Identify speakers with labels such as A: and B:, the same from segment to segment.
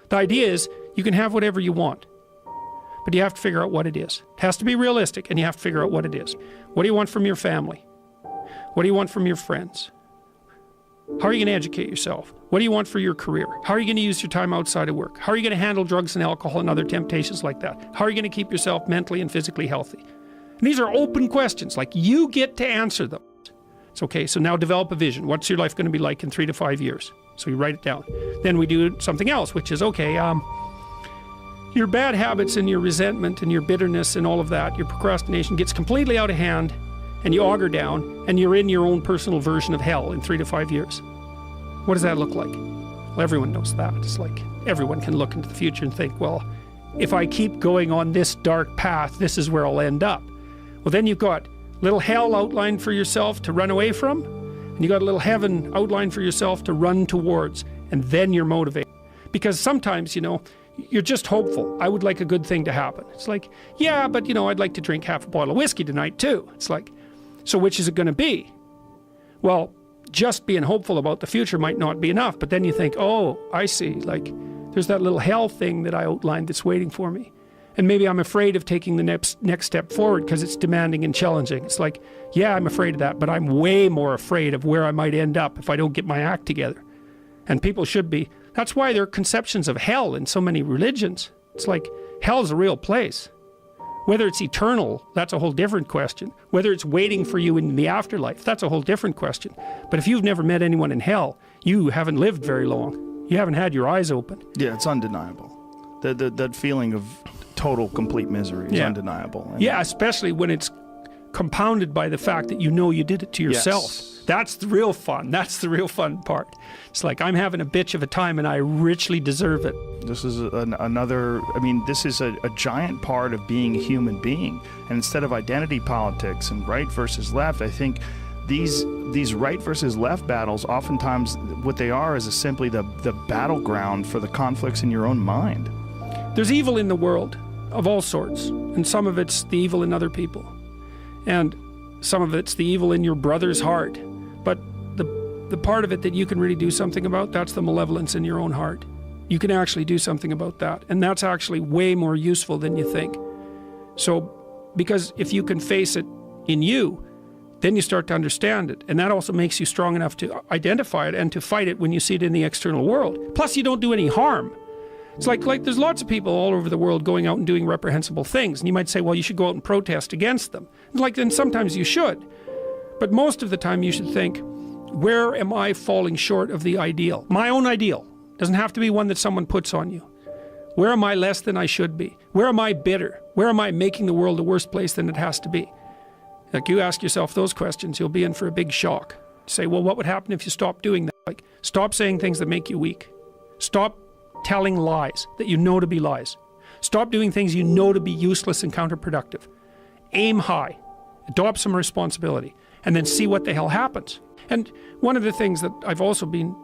A: The idea is you can have whatever you want, but you have to figure out what it is. It has to be realistic, and you have to figure out what it is. What do you want from your family? What do you want from your friends? How are you going to educate yourself? What do you want for your career? How are you going to use your time outside of work? How are you going to handle drugs and alcohol and other temptations like that? How are you going to keep yourself mentally and physically healthy? And these are open questions, like you get to answer them. It's okay, so now develop a vision. What's your life going to be like in 3 to 5 years? So you write it down. Then we do something else, which is, okay, your bad habits and your resentment and your bitterness and all of that, your procrastination gets completely out of hand, and you auger down, and you're in your own personal version of hell in 3 to 5 years. What does that look like? Well, everyone knows that. It's like everyone can look into the future and think, well, if I keep going on this dark path, this is where I'll end up. Well, then you've got little hell outlined for yourself to run away from, and you got a little heaven outlined for yourself to run towards, and then you're motivated. Because sometimes, you know, you're just hopeful. I would like a good thing to happen. It's like, yeah, but you know, I'd like to drink half a bottle of whiskey tonight too. It's like, so which is it going to be? Well, just being hopeful about the future might not be enough, but then you think, oh, I see, like, there's that little hell thing that I outlined that's waiting for me. And maybe I'm afraid of taking the next step forward because it's demanding and challenging. It's like, yeah, I'm afraid of that, but I'm way more afraid of where I might end up if I don't get my act together. And people should be. That's why there are conceptions of hell in so many religions. It's like, hell's a real place. Whether it's eternal, that's a whole different question. Whether it's waiting for you in the afterlife, that's a whole different question. But if you've never met anyone in hell, you haven't lived very long. You haven't had your eyes open.
B: Yeah, it's undeniable. That feeling of total, complete misery is undeniable. And
A: yeah, especially when it's compounded by the fact that you know you did it to yourself.
B: Yes.
A: That's the real fun. That's the real fun part. It's like, I'm having a bitch of a time and I richly deserve it.
B: This is another, I mean, this is a giant part of being a human being. And instead of identity politics and right versus left, I think these right versus left battles, oftentimes what they are is simply the battleground for the conflicts in your own mind.
A: There's evil in the world of all sorts, and some of it's the evil in other people. And some of it's the evil in your brother's heart. But the part of it that you can really do something about, that's the malevolence in your own heart. You can actually do something about that. And that's actually way more useful than you think. So, because if you can face it in you, then you start to understand it. And that also makes you strong enough to identify it and to fight it when you see it in the external world. Plus, you don't do any harm. It's like there's lots of people all over the world going out and doing reprehensible things. And you might say, well, you should go out and protest against them. Then sometimes you should. But most of the time you should think, where am I falling short of the ideal? My own ideal. Doesn't have to be one that someone puts on you. Where am I less than I should be? Where am I bitter? Where am I making the world a worse place than it has to be? Like, you ask yourself those questions, you'll be in for a big shock. Say, well, what would happen if you stopped doing that? Like, stop saying things that make you weak. Stop telling lies that you know to be lies. Stop doing things you know to be useless and counterproductive. Aim high. Adopt some responsibility. And then see what the hell happens. And one of the things that I've also been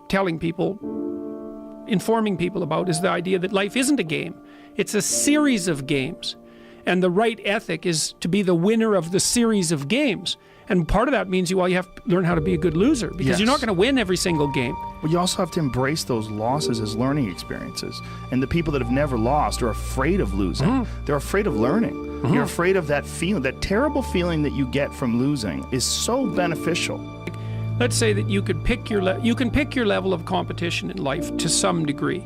A: telling people, informing people about, is the idea that life isn't a game. It's a series of games. And the right ethic is to be the winner of the series of games. And part of that means you have to learn how to be a good loser, because you're not going to win every single game.
B: But you also have to embrace those losses as learning experiences. And the people that have never lost are afraid of losing. They're afraid of learning. You're afraid of that feeling, that terrible feeling that you get from losing is so beneficial.
A: Let's say that you could pick you can pick your level of competition in life to some degree.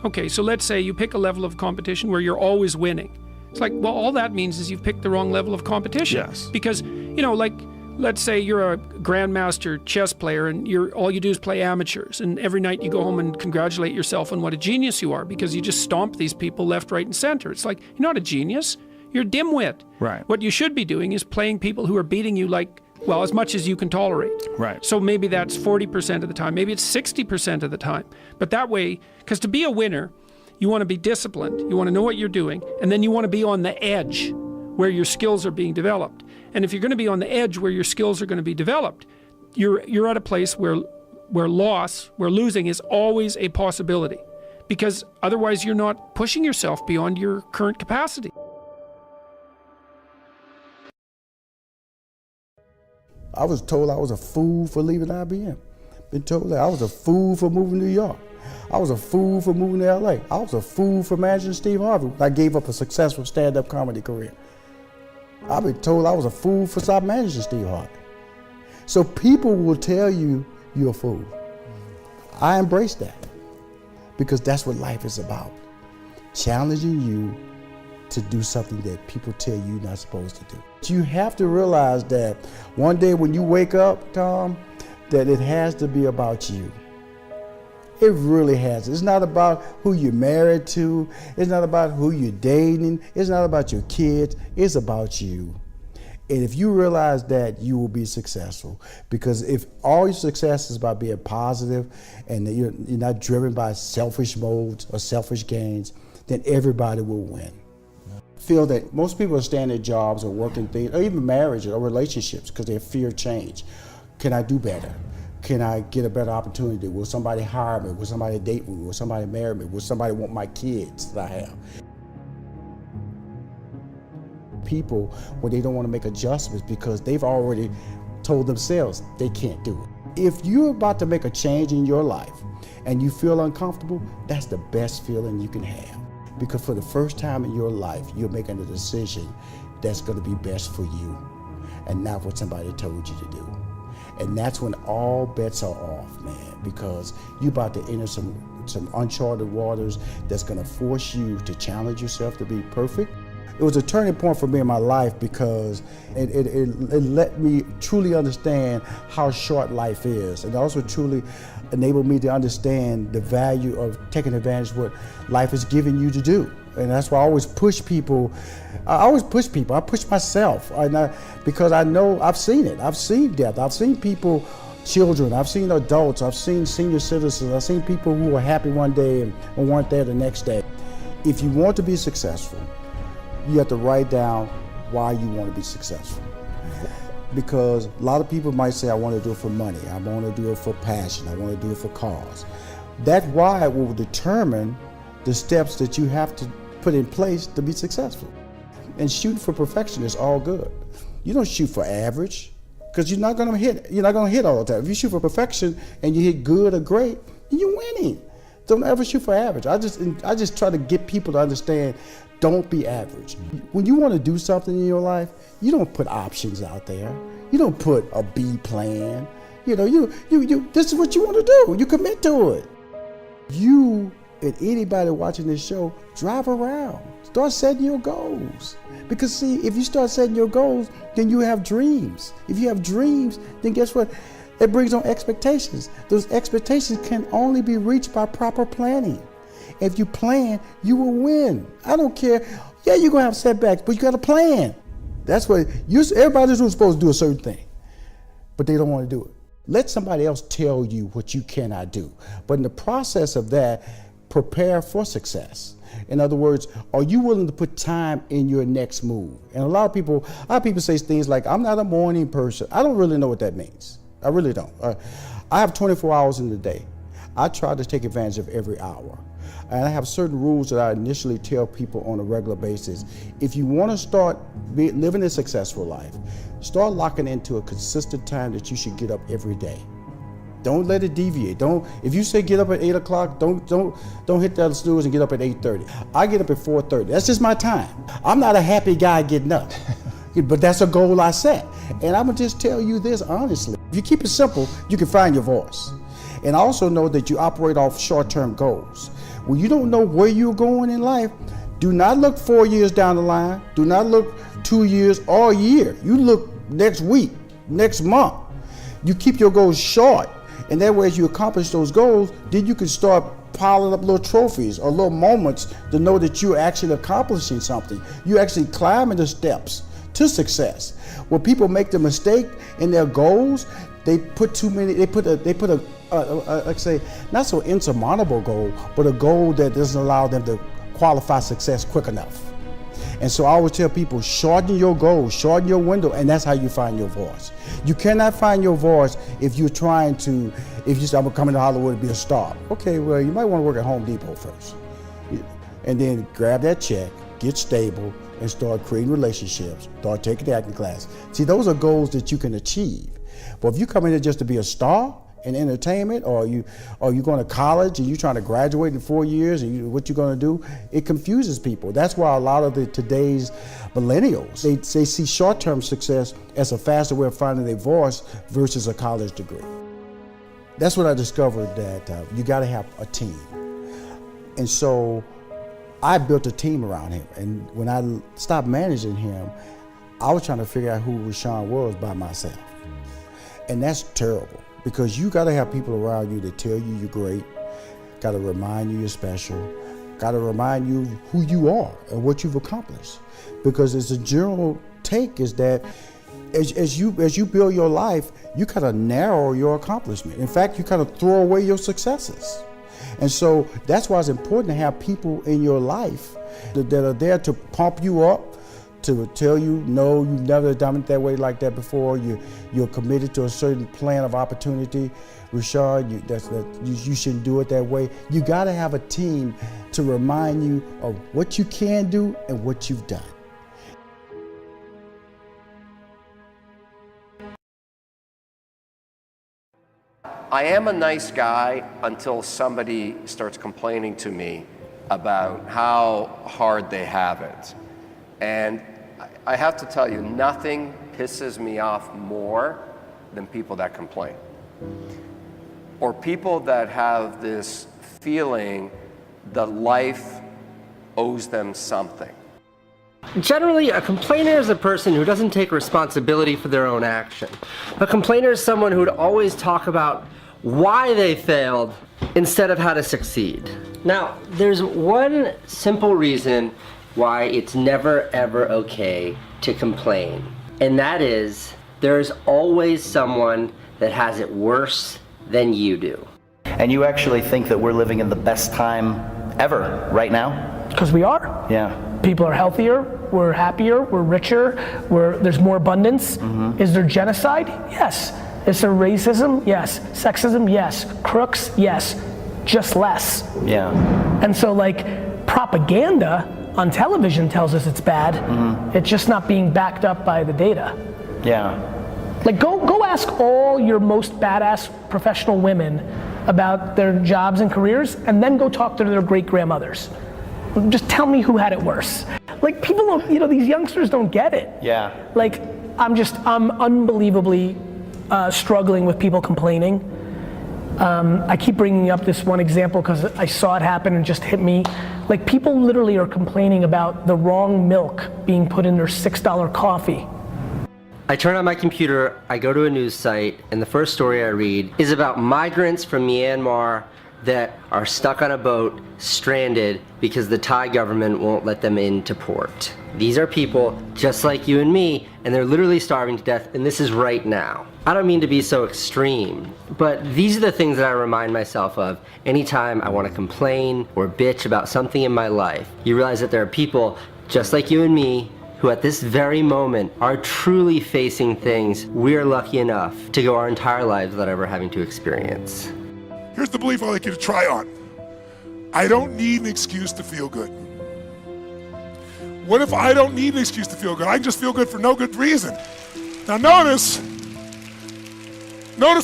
A: Okay, so let's say you pick a level of competition where you're always winning. It's like, well, all that means is you've picked the wrong level of competition.
B: Yes.
A: Because, you know, like, let's say you're a grandmaster chess player and all you do is play amateurs, and every night you go home and congratulate yourself on what a genius you are because you just stomp these people left, right, and center. It's like, you're not a genius, you're a dimwit.
B: Right.
A: What you should be doing is playing people who are beating you, like, well, as much as you can tolerate.
B: Right.
A: So maybe that's 40% of the time, maybe it's 60% of the time. But that way, because to be a winner, you want to be disciplined, you want to know what you're doing, and then you want to be on the edge where your skills are being developed. And if you're going to be on the edge where your skills are going to be developed, you're at a place where losing is always a possibility, because otherwise you're not pushing yourself beyond your current capacity.
C: I was told I was a fool for leaving IBM. Been told that I was a fool for moving to New York. I was a fool for moving to LA. I was a fool for managing Steve Harvey. I gave up a successful stand-up comedy career. I've been told I was a fool for stop managing Steve Harvey. So people will tell you you're a fool. I embrace that because that's what life is about. Challenging you to do something that people tell you you're not supposed to do. You have to realize that one day when you wake up, Tom, that it has to be about you. It really has. It's not about who you're married to. It's not about who you're dating. It's not about your kids. It's about you. And if you realize that, you will be successful. Because if all your success is about being positive and that you're not driven by selfish modes or selfish gains, then everybody will win. I feel that most people are staying at jobs or working things, or even marriage or relationships, because they fear change. Can I do better? Can I get a better opportunity? Will somebody hire me? Will somebody date me? Will somebody marry me? Will somebody want my kids that I have? People, when they don't want to make adjustments because they've already told themselves they can't do it. If you're about to make a change in your life and you feel uncomfortable, that's the best feeling you can have. Because for the first time in your life, you're making a decision that's going to be best for you and not what somebody told you to do. And that's when all bets are off, man, because you're about to enter some uncharted waters that's going to force you to challenge yourself to be perfect. It was a turning point for me in my life because it let me truly understand how short life is, and also truly enabled me to understand the value of taking advantage of what life is giving you to do. And that's why I always push people. I push myself, because I know I've seen it. I've seen death. I've seen people, children. I've seen adults. I've seen senior citizens. I've seen people who were happy one day and weren't there the next day. If you want to be successful, you have to write down why you want to be successful. Because a lot of people might say, I want to do it for money. I want to do it for passion. I want to do it for cause. That why will determine the steps that you have to put in place to be successful. And shooting for perfection is all good. You don't shoot for average, because you're not gonna hit all the time. If you shoot for perfection and you hit good or great, then you're winning. Don't ever shoot for average. I just try to get people to understand, don't be average. When you want to do something in your life, you don't put options out there. You don't put a B plan. You this is what you want to do. You commit to it. You and anybody watching this show, drive around. Start setting your goals. Because see, if you start setting your goals, then you have dreams. If you have dreams, then guess what? It brings on expectations. Those expectations can only be reached by proper planning. If you plan, you will win. I don't care. Yeah, you're going to have setbacks, but you got to plan. That's what everybody's supposed to do a certain thing, but they don't want to do it. Let somebody else tell you what you cannot do. But in the process of that, prepare for success. In other words, are you willing to put time in your next move? And a lot of people say things like, I'm not a morning person. I don't really know what that means. I really don't. I have 24 hours in the day. I try to take advantage of every hour. And I have certain rules that I initially tell people on a regular basis. If you want to start living a successful life, start locking into a consistent time that you should get up every day. Don't let it deviate. If you say get up at 8 o'clock, don't hit that snooze and get up at 8:30. I get up at 4:30. That's just my time. I'm not a happy guy getting up, but that's a goal I set. And I'm gonna just tell you this honestly. If you keep it simple, you can find your voice. And also know that you operate off short-term goals. When you don't know where you're going in life, do not look 4 years down the line. Do not look 2 years or a year. You look next week, next month. You keep your goals short. And that way, as you accomplish those goals, then you can start piling up little trophies or little moments to know that you're actually accomplishing something. You're actually climbing the steps to success. When people make the mistake in their goals, they put a like say, not so insurmountable goal, but a goal that doesn't allow them to qualify success quick enough. And so I always tell people, shorten your goals, shorten your window, and that's how you find your voice. You cannot find your voice if you're if you say, I'm gonna come into Hollywood and be a star. Okay, well, you might want to work at Home Depot first. And then grab that check, get stable, and start creating relationships, start taking the acting class. See, those are goals that you can achieve. But if you come in here just to be a star in entertainment, or you going to college and you trying to graduate in 4 years, and what you're going to do? It confuses people. That's why a lot of today's millennials, they see short-term success as a faster way of finding their voice versus a college degree. That's when I discovered that you got to have a team. And so I built a team around him. And when I stopped managing him, I was trying to figure out who Rashawn was by myself. And that's terrible, because you got to have people around you that tell you you're great, got to remind you you're special, got to remind you who you are and what you've accomplished. Because it's a general take is that as you build your life, you kind of narrow your accomplishment. In fact, you kind of throw away your successes. And so that's why it's important to have people in your life that are there to pump you up, to tell you, no, you've never done it that way like that before. You're committed to a certain plan of opportunity. Rashad, you shouldn't do it that way. You got to have a team to remind you of what you can do and what you've done.
D: I am a nice guy until somebody starts complaining to me about how hard they have it. And I have to tell you, nothing pisses me off more than people that complain. Or people that have this feeling that life owes them something.
E: Generally, a complainer is a person who doesn't take responsibility for their own action. A complainer is someone who would always talk about why they failed instead of how to succeed. Now, there's one simple reason why it's never ever okay to complain, and that is there's always someone that has it worse than you do.
F: And you actually think that we're living in the best time ever right now?
G: Because we are.
F: Yeah.
G: People are healthier, we're happier, we're richer, there's more abundance. Mm-hmm. Is there genocide? Yes. Is there racism? Yes. Sexism? Yes. Crooks? Yes. Just less.
F: Yeah.
G: And so like propaganda on television tells us it's bad. Mm-hmm. It's just not being backed up by the data.
F: Yeah.
G: Like go ask all your most badass professional women about their jobs and careers, and then go talk to their great grandmothers. Just tell me who had it worse. Like people don't, these youngsters don't get it.
F: Yeah.
G: Like I'm unbelievably struggling with people complaining. I keep bringing up this one example because I saw it happen and just hit me. Like people literally are complaining about the wrong milk being put in their $6 coffee.
E: I turn on my computer, I go to a news site, and the first story I read is about migrants from Myanmar that are stuck on a boat, stranded, because the Thai government won't let them into port. These are people just like you and me, and they're literally starving to death, and this is right now. I don't mean to be so extreme, but these are the things that I remind myself of anytime I want to complain or bitch about something in my life. You realize that there are people just like you and me who at this very moment are truly facing things we're lucky enough to go our entire lives without ever having to experience.
H: Here's the belief I'd like you to try on. I don't need an excuse to feel good. What if I don't need an excuse to feel good? I can just feel good for no good reason. Now notice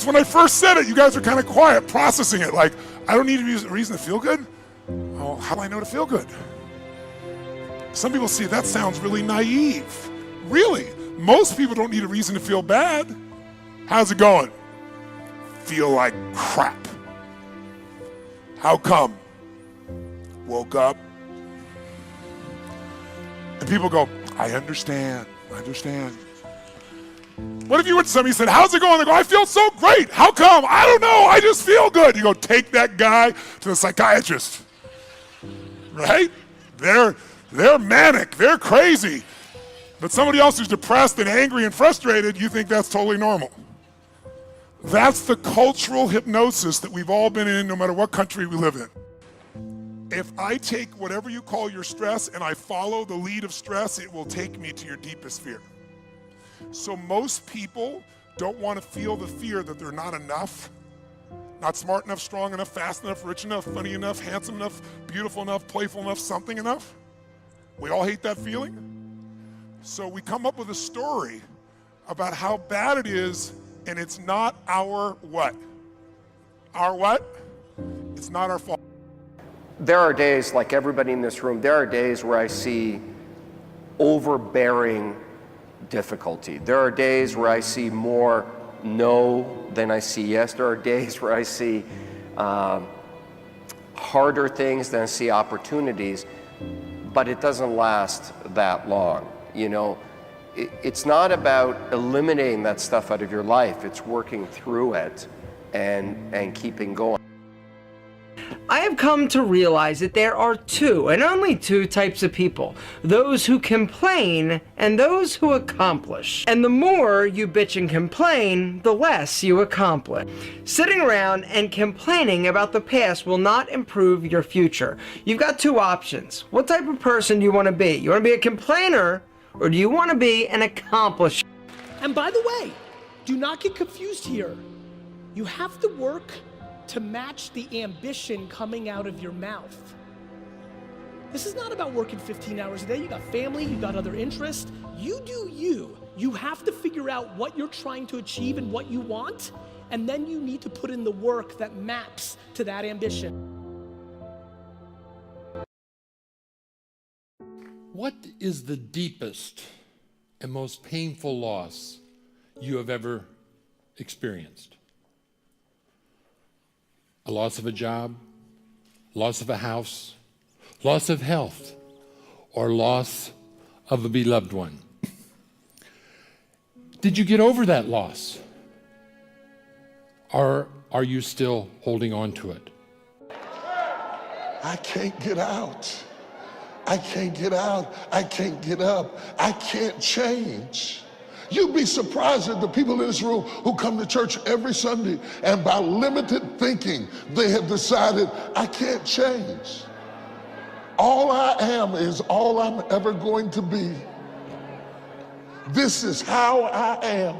H: when I first said it, you guys are kind of quiet, processing it. Like, I don't need a reason to feel good? Oh, how do I know to feel good? Some people see that sounds really naive. Really, most people don't need a reason to feel bad. How's it going? Feel like crap. How come? Woke up. And people go, I understand. What if you went to somebody and said, how's it going? They go, I feel so great. How come? I don't know, I just feel good. You go, take that guy to the psychiatrist. Right? They're manic, they're crazy. But somebody else who's depressed and angry and frustrated, you think that's totally normal. That's the cultural hypnosis that we've all been in, no matter what country we live in. If I take whatever you call your stress and I follow the lead of stress, it will take me to your deepest fear. So most people don't want to feel the fear that they're not enough, not smart enough, strong enough, fast enough, rich enough, funny enough, handsome enough, beautiful enough, playful enough, something enough. We all hate that feeling. So we come up with a story about how bad it is, and it's not our what? our what? It's not our fault.
D: There are days, like everybody in this room, there are days where I see overbearing difficulty. There are days where I see more no than I see yes. There are days where I see harder things than I see opportunities, but it doesn't last that long. You know, it's not about eliminating that stuff out of your life. It's working through it and keeping going.
I: I have come to realize that there are two, and only two types of people. Those who complain and those who accomplish. And the more you bitch and complain, the less you accomplish. Sitting around and complaining about the past will not improve your future. You've got two options. What type of person do you want to be? You want to be a complainer, or do you want to be an accomplisher?
G: And by the way, do not get confused here. You have to work to match the ambition coming out of your mouth. This is not about working 15 hours a day. You got family, you got other interests. You do you. You have to figure out what you're trying to achieve and what you want, and then you need to put in the work that maps to that ambition.
J: What is the deepest and most painful loss you have ever experienced? A loss of a job, loss of a house, loss of health, or loss of a beloved one. Did you get over that loss? Or are you still holding on to it?
K: I can't get out. I can't get out. I can't get up. I can't change. You'd be surprised at the people in this room who come to church every Sunday, and by limited thinking, they have decided, I can't change. All I am is all I'm ever going to be. This is how I am.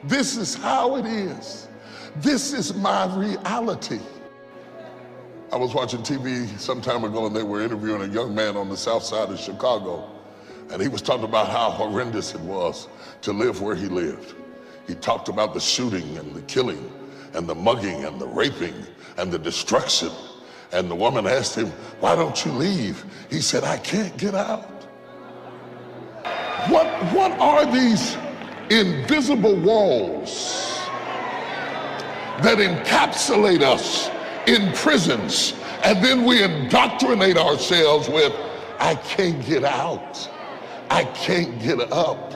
K: This is how it is. This is my reality. I was watching TV some time ago, and they were interviewing a young man on the south side of Chicago. And he was talking about how horrendous it was to live where he lived. He talked about the shooting and the killing and the mugging and the raping and the destruction. And the woman asked him, why don't you leave? He said, I can't get out. What are these invisible walls that encapsulate us in prisons, and then we indoctrinate ourselves with, I can't get out. I can't get up.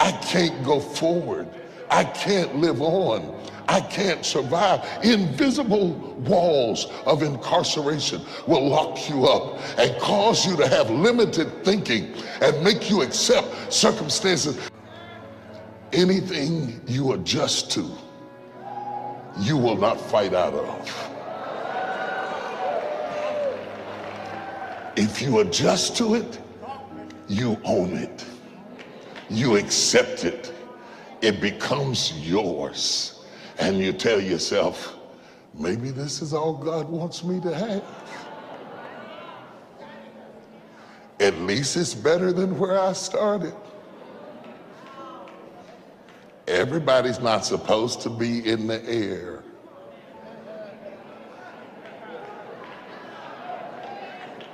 K: I can't go forward. I can't live on. I can't survive. Invisible walls of incarceration will lock you up and cause you to have limited thinking and make you accept circumstances. Anything you adjust to, you will not fight out of. If you adjust to it, you own it. You accept it. It becomes yours. And you tell yourself, maybe this is all God wants me to have. At least it's better than where I started. Everybody's not supposed to be in the air.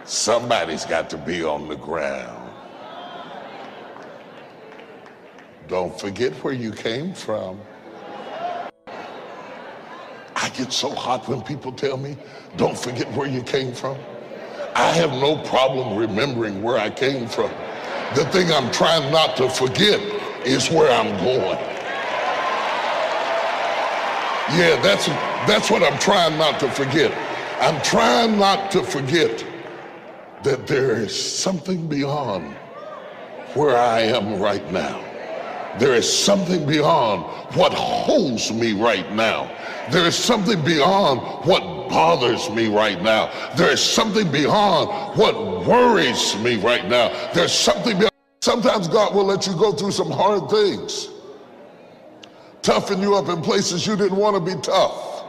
K: Somebody's got to be on the ground. Don't forget where you came from. I get so hot when people tell me, don't forget where you came from. I have no problem remembering where I came from. The thing I'm trying not to forget is where I'm going. Yeah, that's what I'm trying not to forget. I'm trying not to forget that there is something beyond where I am right now. There is something beyond what holds me right now. There is something beyond what bothers me right now. There is something beyond what worries me right now. There's something beyond. Sometimes God will let you go through some hard things, toughen you up in places you didn't want to be tough,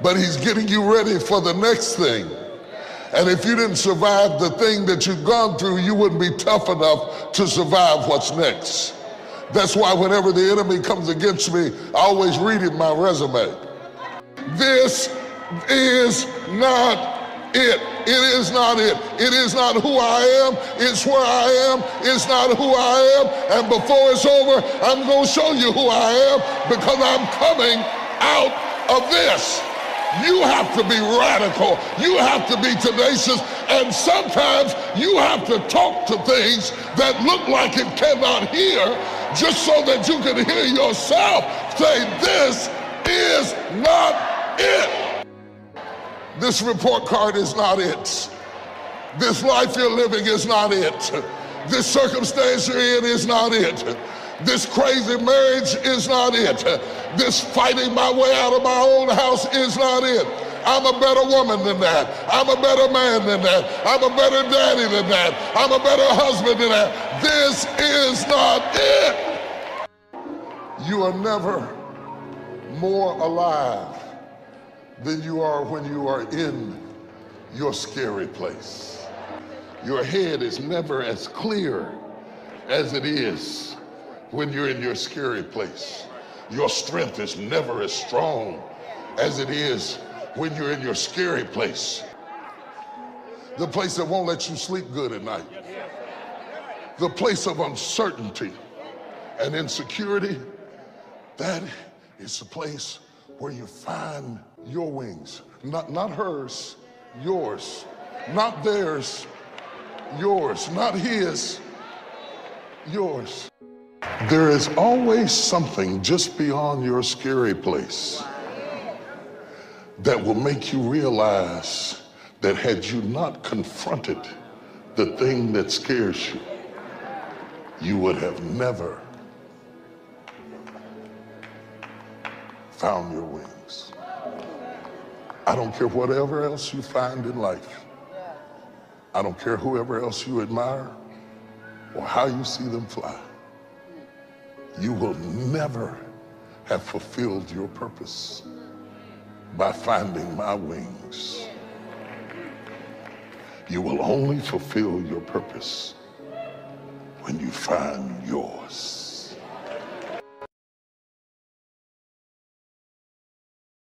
K: but he's getting you ready for the next thing. And if you didn't survive the thing that you've gone through, you wouldn't be tough enough to survive what's next. That's why whenever the enemy comes against me, I always read him my resume. This is not it. It is not it. It is not who I am. It's where I am. It's not who I am. And before it's over, I'm going to show you who I am, because I'm coming out of this. You have to be radical. You have to be tenacious. And sometimes you have to talk to things that look like it cannot hear, just so that you can hear yourself say, this is not it. This report card is not it. This life you're living is not it. This circumstance you're in is not it. This crazy marriage is not it. This fighting my way out of my own house is not it. I'm a better woman than that. I'm a better man than that. I'm a better daddy than that. I'm a better husband than that. This is not it. You are never more alive than you are when you are in your scary place. Your head is never as clear as it is when you're in your scary place. Your strength is never as strong as it is when you're in your scary place. The place that won't let you sleep good at night. The place of uncertainty and insecurity, that is the place where you find your wings. Not hers, yours. Not theirs, yours. Not his, yours. There is always something just beyond your scary place that will make you realize that had you not confronted the thing that scares you, you would have never found your wings. I don't care whatever else you find in life. I don't care whoever else you admire or how you see them fly. You will never have fulfilled your purpose by finding my wings. You will only fulfill your purpose when you find yours.